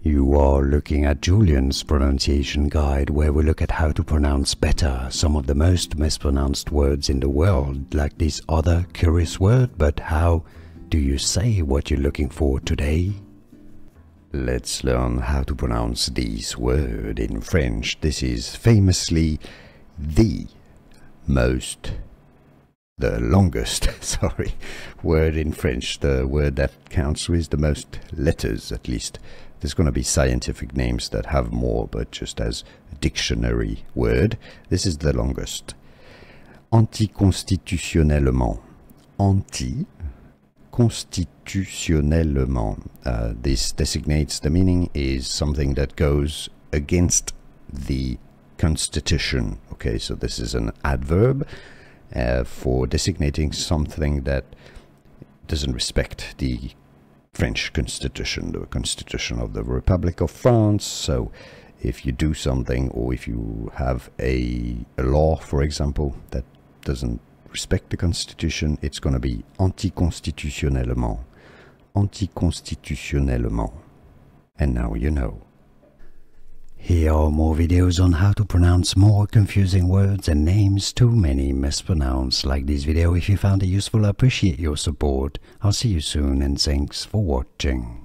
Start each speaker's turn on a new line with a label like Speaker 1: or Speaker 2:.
Speaker 1: You are looking at Julian's pronunciation guide, where we look at how to pronounce better some of the most mispronounced words in the world, like this other curious word. But how do you say what you're looking for today? Let's learn how to pronounce this word in French. This is famously the longest word in French, the word that counts with the most letters, at least. There's going to be scientific names that have more, but just as a dictionary word, this is the longest. Anticonstitutionnellement. Anticonstitutionnellement. This designates, the meaning is something that goes against the Constitution. Okay, so this is an adverb for designating something that doesn't respect the French Constitution, the Constitution of the Republic of France. So if you do something, or if you have a law, for example, that doesn't respect the Constitution, it's going to be anticonstitutionnellement. Anticonstitutionnellement. And now you know. Here are more videos on how to pronounce more confusing words and names too many mispronounced. Like this video if you found it useful. I appreciate your support. I'll see you soon, and thanks for watching.